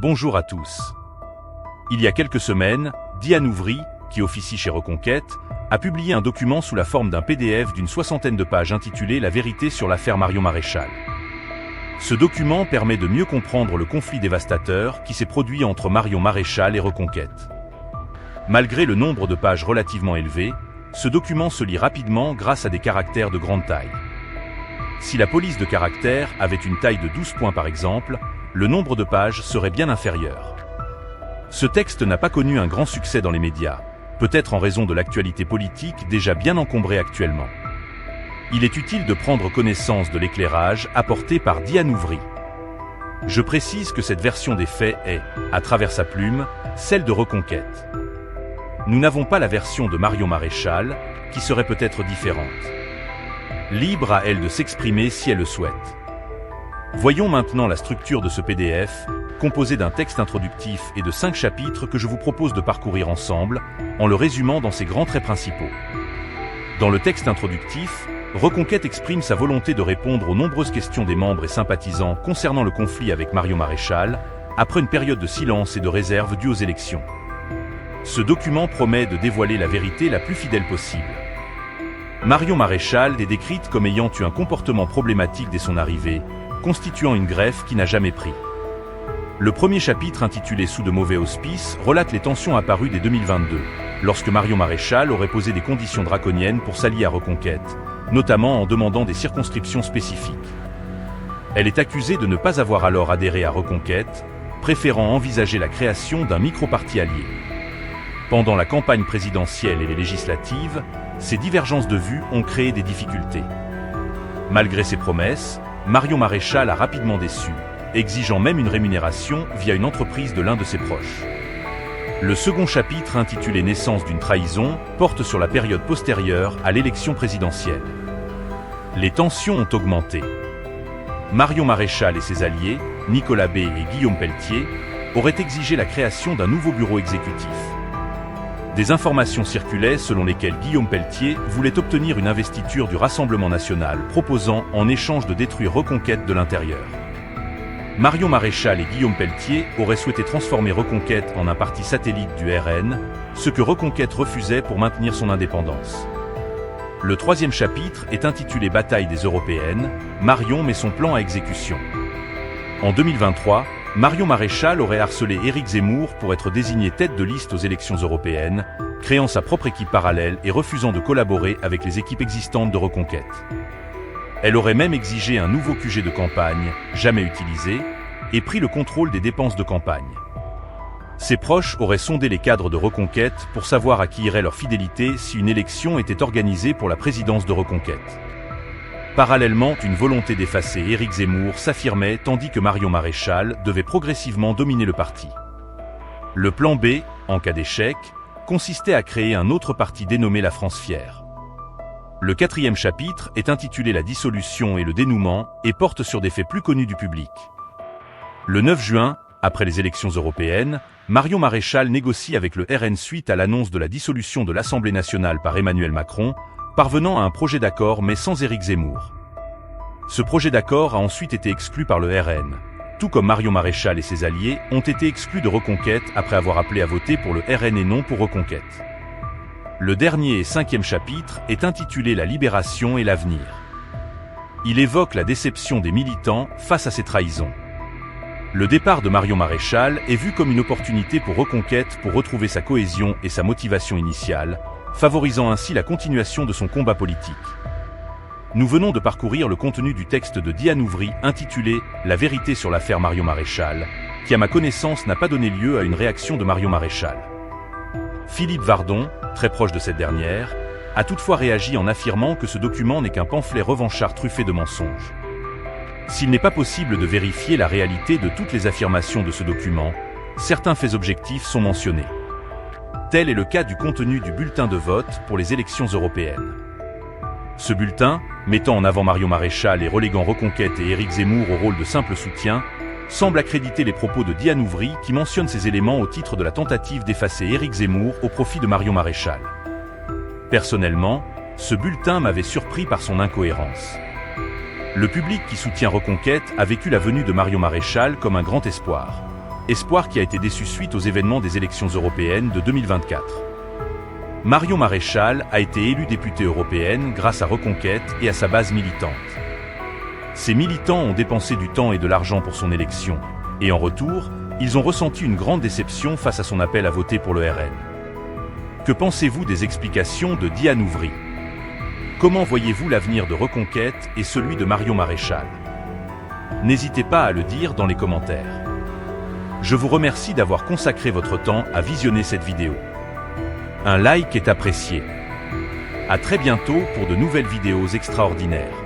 Bonjour à tous. Il y a quelques semaines, Diane Ouvry, qui officie chez Reconquête, a publié un document sous la forme d'un PDF d'une 60aine de pages intitulé « La vérité sur l'affaire Marion Maréchal ». Ce document permet de mieux comprendre le conflit dévastateur qui s'est produit entre Marion Maréchal et Reconquête. Malgré le nombre de pages relativement élevé, ce document se lit rapidement grâce à des caractères de grande taille. Si la police de caractères avait une taille de 12 points par exemple, le nombre de pages serait bien inférieur. Ce texte n'a pas connu un grand succès dans les médias, peut-être en raison de l'actualité politique déjà bien encombrée actuellement. Il est utile de prendre connaissance de l'éclairage apporté par Diane Ouvry. Je précise que cette version des faits est, à travers sa plume, celle de Reconquête. Nous n'avons pas la version de Marion Maréchal, qui serait peut-être différente. Libre à elle de s'exprimer si elle le souhaite. Voyons maintenant la structure de ce PDF, composé d'un texte introductif et de 5 chapitres que je vous propose de parcourir ensemble, en le résumant dans ses grands traits principaux. Dans le texte introductif, Reconquête exprime sa volonté de répondre aux nombreuses questions des membres et sympathisants concernant le conflit avec Marion Maréchal, après une période de silence et de réserve due aux élections. Ce document promet de dévoiler la vérité la plus fidèle possible. Marion Maréchal est décrite comme ayant eu un comportement problématique dès son arrivée, constituant une greffe qui n'a jamais pris. Le premier chapitre intitulé « Sous de mauvais auspices » relate les tensions apparues dès 2022, lorsque Marion Maréchal aurait posé des conditions draconiennes pour s'allier à Reconquête, notamment en demandant des circonscriptions spécifiques. Elle est accusée de ne pas avoir alors adhéré à Reconquête, préférant envisager la création d'un micro-parti allié. Pendant la campagne présidentielle et les législatives, ces divergences de vues ont créé des difficultés. Malgré ses promesses, Marion Maréchal a rapidement déçu, exigeant même une rémunération via une entreprise de l'un de ses proches. Le second chapitre, intitulé « Naissance d'une trahison », porte sur la période postérieure à l'élection présidentielle. Les tensions ont augmenté. Marion Maréchal et ses alliés, Nicolas B et Guillaume Pelletier, auraient exigé la création d'un nouveau bureau exécutif. Des informations circulaient selon lesquelles Guillaume Pelletier voulait obtenir une investiture du Rassemblement national, proposant en échange de détruire Reconquête de l'intérieur. Marion Maréchal et Guillaume Pelletier auraient souhaité transformer Reconquête en un parti satellite du RN, ce que Reconquête refusait pour maintenir son indépendance. Le troisième chapitre est intitulé « Bataille des Européennes ». Marion met son plan à exécution. En 2023, Marion Maréchal aurait harcelé Éric Zemmour pour être désigné tête de liste aux élections européennes, créant sa propre équipe parallèle et refusant de collaborer avec les équipes existantes de Reconquête. Elle aurait même exigé un nouveau QG de campagne, jamais utilisé, et pris le contrôle des dépenses de campagne. Ses proches auraient sondé les cadres de Reconquête pour savoir à qui irait leur fidélité si une élection était organisée pour la présidence de Reconquête. Parallèlement, une volonté d'effacer Éric Zemmour s'affirmait tandis que Marion Maréchal devait progressivement dominer le parti. Le plan B, en cas d'échec, consistait à créer un autre parti dénommé La France Fière. Le quatrième chapitre est intitulé « La dissolution et le dénouement » et porte sur des faits plus connus du public. Le 9 juin, après les élections européennes, Marion Maréchal négocie avec le RN suite à l'annonce de la dissolution de l'Assemblée nationale par Emmanuel Macron, parvenant à un projet d'accord mais sans Éric Zemmour. Ce projet d'accord a ensuite été exclu par le RN, tout comme Marion Maréchal et ses alliés ont été exclus de Reconquête après avoir appelé à voter pour le RN et non pour Reconquête. Le dernier et cinquième chapitre est intitulé « La libération et l'avenir ». Il évoque la déception des militants face à ces trahisons. Le départ de Marion Maréchal est vu comme une opportunité pour Reconquête pour retrouver sa cohésion et sa motivation initiale, favorisant ainsi la continuation de son combat politique. Nous venons de parcourir le contenu du texte de Diane Ouvry intitulé « La vérité sur l'affaire Marion Maréchal », qui à ma connaissance n'a pas donné lieu à une réaction de Marion Maréchal. Philippe Vardon, très proche de cette dernière, a toutefois réagi en affirmant que ce document n'est qu'un pamphlet revanchard truffé de mensonges. S'il n'est pas possible de vérifier la réalité de toutes les affirmations de ce document, certains faits objectifs sont mentionnés. Tel est le cas du contenu du bulletin de vote pour les élections européennes. Ce bulletin, mettant en avant Marion Maréchal et reléguant Reconquête et Éric Zemmour au rôle de simple soutien, semble accréditer les propos de Diane Ouvry qui mentionne ces éléments au titre de la tentative d'effacer Éric Zemmour au profit de Marion Maréchal. Personnellement, ce bulletin m'avait surpris par son incohérence. Le public qui soutient Reconquête a vécu la venue de Marion Maréchal comme un grand espoir. espoir qui a été déçu suite aux événements des élections européennes de 2024. Marion Maréchal a été élue députée européenne grâce à Reconquête et à sa base militante. Ces militants ont dépensé du temps et de l'argent pour son élection, et en retour, ils ont ressenti une grande déception face à son appel à voter pour le RN. Que pensez-vous des explications de Diane Ouvry? Comment voyez-vous l'avenir de Reconquête et celui de Marion Maréchal? N'hésitez pas à le dire dans les commentaires. Je vous remercie d'avoir consacré votre temps à visionner cette vidéo. Un like est apprécié. À très bientôt pour de nouvelles vidéos extraordinaires.